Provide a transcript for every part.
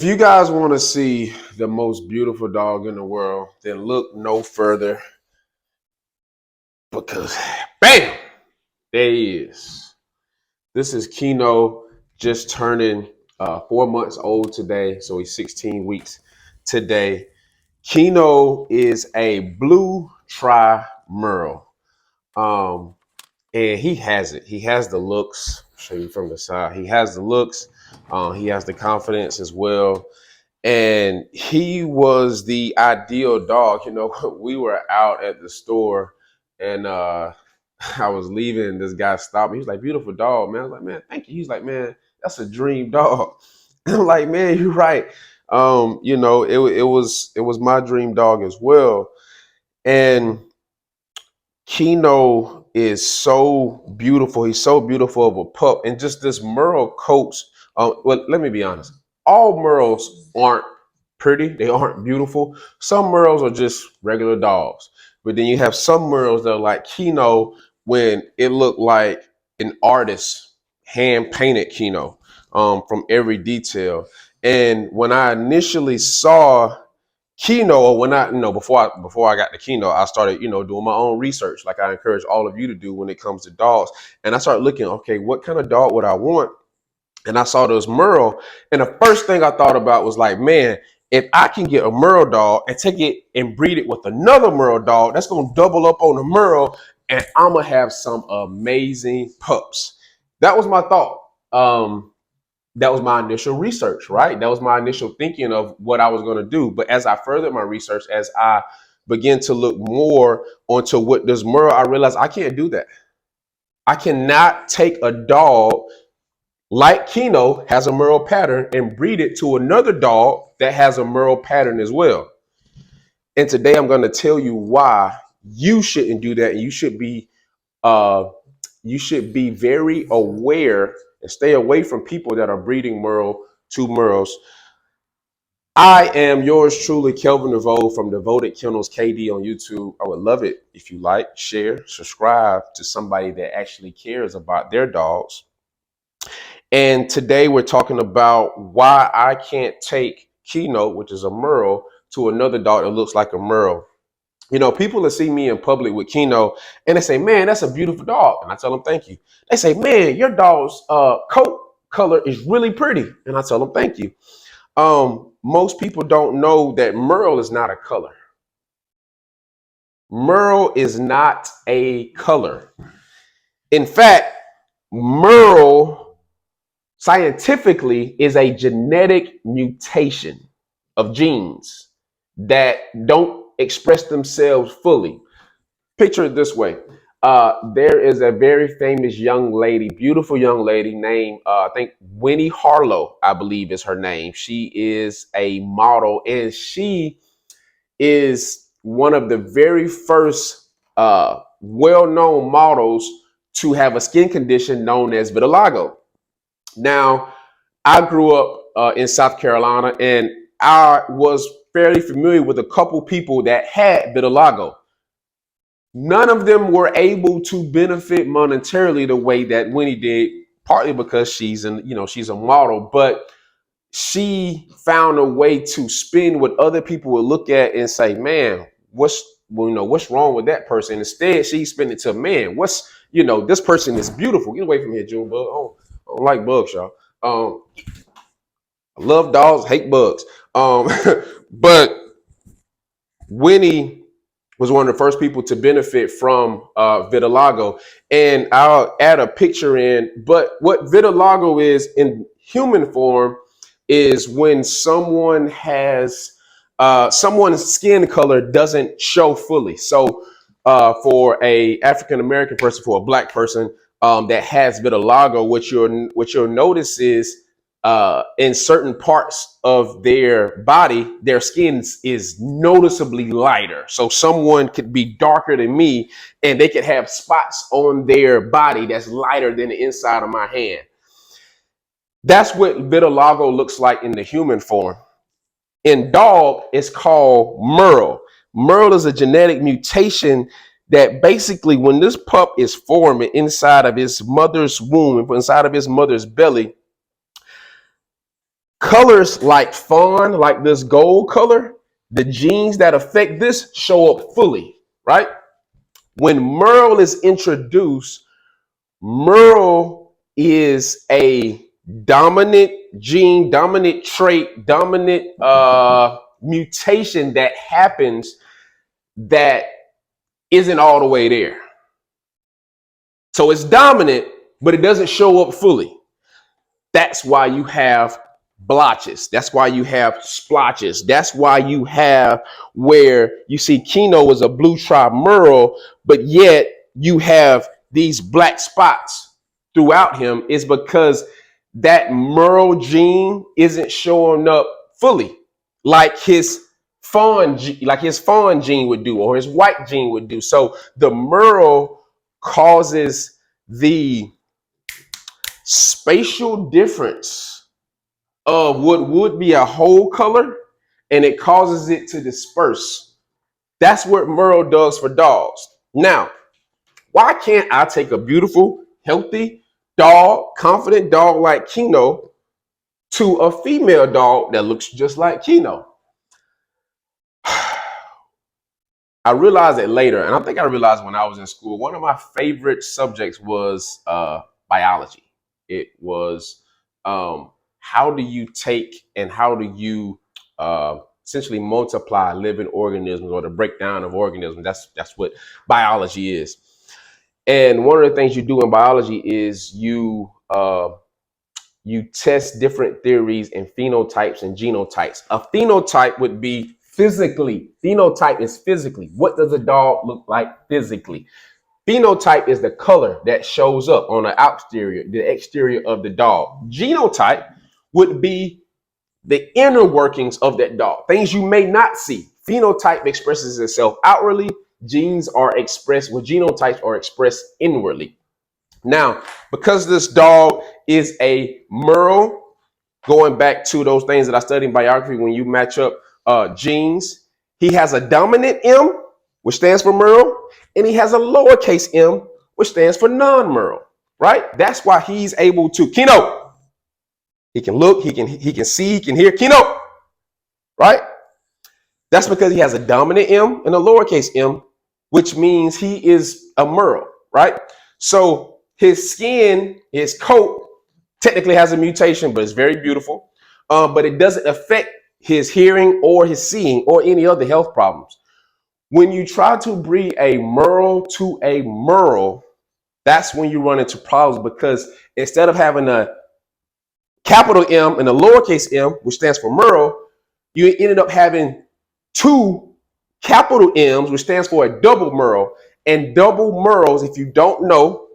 If you guys want to see the most beautiful dog in the world, then look no further because, bam, there he is. This is Kino, just turning 4 months old today. So he's 16 weeks today. Kino is a blue tri Merle. Um, and he has it. He has the looks. I'll show you from the side. He has the looks. He has the confidence as well. And he was the ideal dog. You know, we were out at the store and I was leaving. This guy stopped me. He was like, "Beautiful dog, man." I was like, "Man, thank you." He's like, "Man, that's a dream dog." I'm like, "Man, you're right." It was my dream dog as well. And Kino is so beautiful. He's so beautiful of a pup. And just this Merle coat. Well, let me be honest. All Merles aren't pretty. They aren't beautiful. Some Merles are just regular dogs. But then you have some Merles that are like Kino when it looked like an artist hand painted Kino from every detail. And when I initially saw Kino, or when before I got to Kino, I started, doing my own research, like I encourage all of you to do when it comes to dogs. And I started looking, okay, what kind of dog would I want? And I saw this Merle, and the first thing I thought about was like, man, if I can get a Merle dog and take it and breed it with another Merle dog, that's gonna double up on the Merle, and I'm gonna have some amazing pups. That was my thought. That was my initial research, right? That was my initial thinking of what I was going to do. But as I furthered my research, as I began to look more onto what does Merle, I realized I can't do that. I cannot take a dog like Kino has a Merle pattern and breed it to another dog that has a Merle pattern as well. And today I'm going to tell you why you shouldn't do that. And uh, you should be very aware and stay away from people that are breeding Merle to Merles. I am yours truly, Kelvin and Ashley from Deveauxted Kennels KD on YouTube. I would love it if you like, share, subscribe to somebody that actually cares about their dogs. And today we're talking about why I can't take Kino, which is a Merle, to another dog that looks like a Merle. You know, people that see me in public with Kino and they say, "Man, that's a beautiful dog." And I tell them, "Thank you." They say, "Man, your dog's coat color is really pretty." And I tell them, "Thank you." Most people don't know that Merle is not a color. Merle is not a color. In fact, Merle scientifically is a genetic mutation of genes that don't express themselves fully. Picture it this way. There is a very famous young lady, beautiful young lady named, I think, Winnie Harlow, I believe is her name. She is a model, and she is one of the very first well-known models to have a skin condition known as vitiligo. Now, I grew up in South Carolina, and I was fairly familiar with a couple people that had vitiligo. None of them were able to benefit monetarily the way that Winnie did, partly because she's a model, but she found a way to spin what other people would look at and say, "Man, what's wrong with that person?" Instead, she spin it to, "Man, this person is beautiful." Get away from here, Junebug. I don't like bugs, y'all. I love dogs, hate bugs. But Winnie was one of the first people to benefit from vitiligo. And I'll add a picture in. But what vitiligo is in human form is when someone's skin color doesn't show fully. So for a African American person, for a black person that has vitiligo, what you'll notice is in certain parts of their body, their skin is noticeably lighter. So someone could be darker than me and they could have spots on their body that's lighter than the inside of my hand. That's what vitiligo looks like in the human form. In dog, it's called Merle. Merle is a genetic mutation that basically, when this pup is forming inside of his mother's womb, inside of his mother's belly, Colors like fawn, like this gold color, the genes that affect this show up fully, right? When Merle is introduced, Merle is a dominant gene, dominant trait, dominant mutation that happens that isn't all the way there. So it's dominant, but it doesn't show up fully. That's why you have blotches. That's why you have splotches. That's why you have where you see Kino is a blue tri Merle, but yet you have these black spots throughout him, is because that Merle gene isn't showing up fully like his fawn gene would do, or his white gene would do. So the Merle causes the spatial difference of what would be a whole color, and it causes it to disperse. That's what Merle does for dogs. Now, why can't I take a beautiful, healthy dog, confident dog like Kino to a female dog that looks just like Kino? I realized it later, and I think I realized when I was in school, one of my favorite subjects was biology. It was how do you take and how do you essentially multiply living organisms, or the breakdown of organisms. That's what biology is. And one of the things you do in biology is you test different theories and phenotypes and genotypes. A phenotype would be physically. Phenotype is physically. What does a dog look like physically? Phenotype is the color that shows up on the exterior of the dog. Genotype would be the inner workings of that dog, things you may not see. Phenotype expresses itself outwardly. Genes are expressed, well, genotypes are expressed inwardly. Now, because this dog is a Merle, going back to those things that I studied in biography, when you match up genes, he has a dominant M, which stands for Merle, and he has a lowercase m, which stands for non-Merle, right? That's why he's able to, Kino, he can look, he can see, he can hear, Kino, right? That's because he has a dominant M and a lowercase m, which means he is a Merle, right? So his skin, his coat, technically has a mutation, but it's very beautiful. But it doesn't affect his hearing or his seeing or any other health problems. When you try to breed a Merle to a Merle, that's when you run into problems, because instead of having a capital M and a lowercase m, which stands for Merle, you ended up having two capital M's, which stands for a double Merle. And double Merles, if you don't know,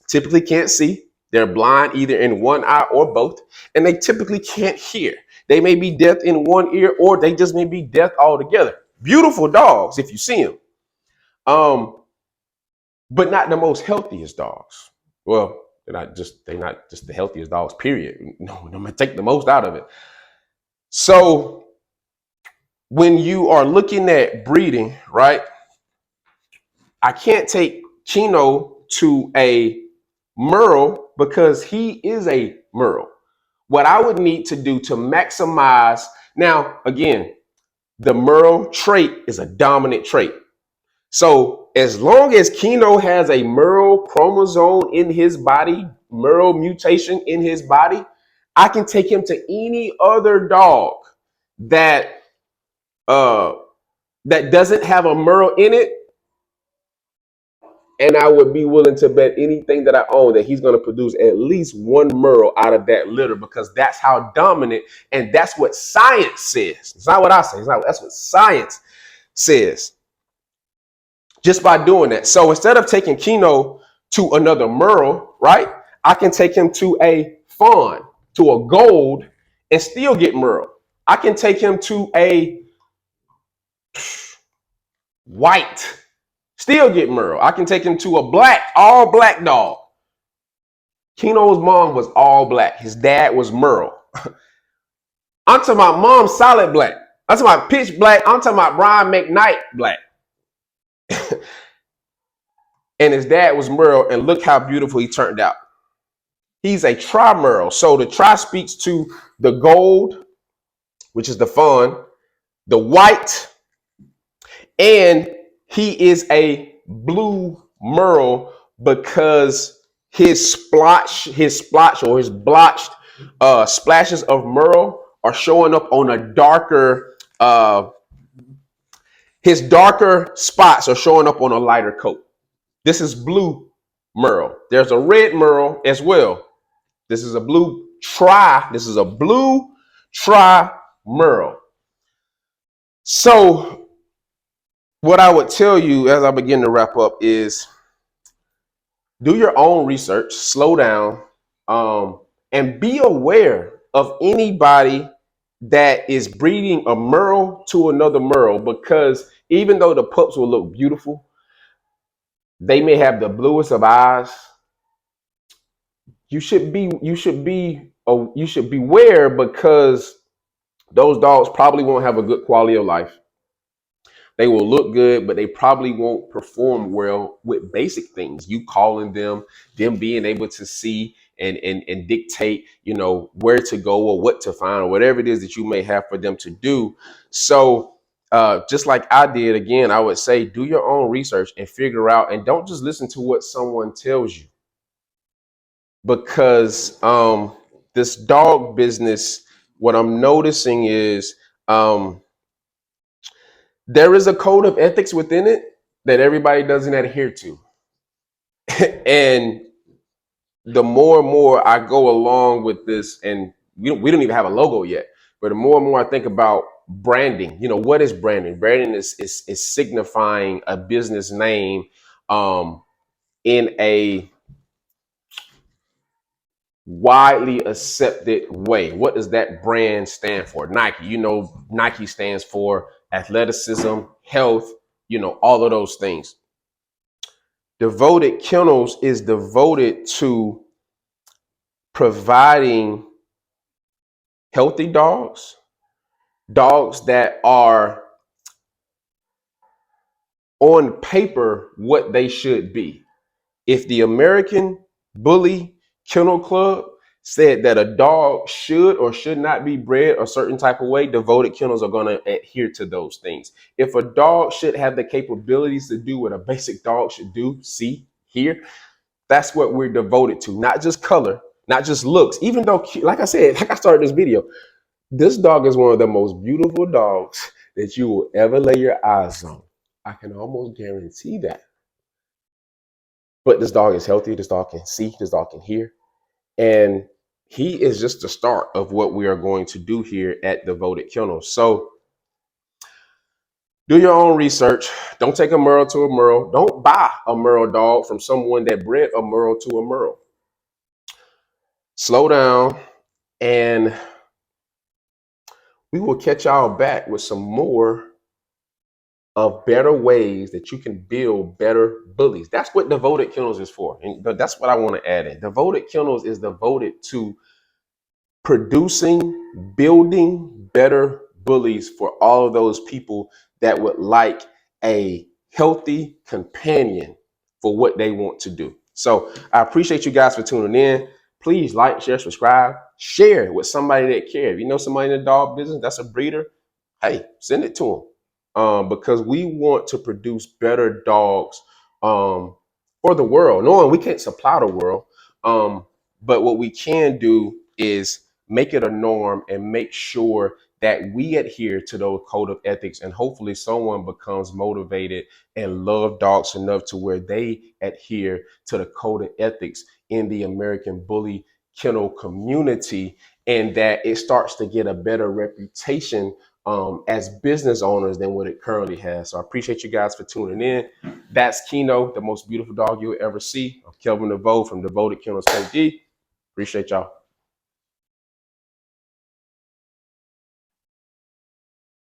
typically can't see. They're blind either in one eye or both, and they typically can't hear. They may be deaf in one ear, or they just may be deaf altogether. Beautiful dogs if you see them, but not the most healthiest dogs. Well, they're not just the healthiest dogs, period. No, I'm gonna take the most out of it. So when you are looking at breeding, right, I can't take Kino to a Merle because he is a Merle. What I would need to do to maximize, now again, the Merle trait is a dominant trait. So as long as Kino has a Merle chromosome in his body, Merle mutation in his body, I can take him to any other dog that that doesn't have a Merle in it, and I would be willing to bet anything that I own that he's going to produce at least one Merle out of that litter, because that's how dominant, and that's what science says. It's not what I say. That's what science says. Just by doing that. So instead of taking Kino to another Merle, right, I can take him to a fawn, to a gold, and still get Merle. I can take him to a white, still get Merle. I can take him to a black, all black dog. Kino's mom was all black. His dad was Merle. I'm talking about mom solid black. I'm talking about pitch black. I'm talking about Brian McKnight black. And his dad was Merle, and look how beautiful he turned out. He's a tri Merle. So the tri speaks to the gold, which is the fawn, the white, and he is a blue Merle because his splotch or his blotched splashes of Merle are showing up on a darker his darker spots are showing up on a lighter coat. This is blue Merle. There's a red Merle as well. This is a blue tri Merle. So what I would tell you as I begin to wrap up is do your own research, slow down, and be aware of anybody that is breeding a Merle to another Merle, because even though the pups will look beautiful, they may have the bluest of eyes. You should beware, because those dogs probably won't have a good quality of life. They will look good, but they probably won't perform well with basic things. You calling them being able to see and dictate, where to go or what to find or whatever it is that you may have for them to do. So just like I did, again, I would say do your own research and figure out, and don't just listen to what someone tells you, because this dog business, what I'm noticing is there is a code of ethics within it that everybody doesn't adhere to. And the more and more I go along with this, and we don't even have a logo yet, but the more and more I think about branding, what is branding? Branding is signifying a business name in a widely accepted way. What does that brand stand for? Nike. Nike stands for athleticism, health, all of those things. Devoted Kennels is devoted to providing healthy dogs that are on paper what they should be. If the American Bully Kennel Club said that a dog should or should not be bred a certain type of way, Devoted Kennels are going to adhere to those things. If a dog should have the capabilities to do what a basic dog should do, see, hear, that's what we're devoted to. Not just color, not just looks. Even though, like I said, like I started this video, this dog is one of the most beautiful dogs that you will ever lay your eyes on. I can almost guarantee that. But this dog is healthy. This dog can see. This dog can hear. And he is just the start of what we are going to do here at Devoted Kennels. So do your own research. Don't take a Merle to a Merle. Don't buy a Merle dog from someone that bred a Merle to a Merle. Slow down, and we will catch y'all back with some more of better ways that you can build better bullies. That's what Devoted Kennels is for. And that's what I want to add in. Devoted Kennels is devoted to producing, building better bullies for all of those people that would like a healthy companion for what they want to do. So I appreciate you guys for tuning in. Please like, share, subscribe, share with somebody that cares. If you know somebody in the dog business that's a breeder, hey, send it to them, because we want to produce better dogs for the world. Knowing we can't supply the world, but what we can do is make it a norm and make sure that we adhere to those code of ethics, and hopefully someone becomes motivated and love dogs enough to where they adhere to the code of ethics in the American Bully Kennel community, and that it starts to get a better reputation as business owners than what it currently has. So I appreciate you guys for tuning in. That's Kino, the most beautiful dog you'll ever see. I'm Kelvin and Deveaux from Devoted Kennels KD. Appreciate y'all.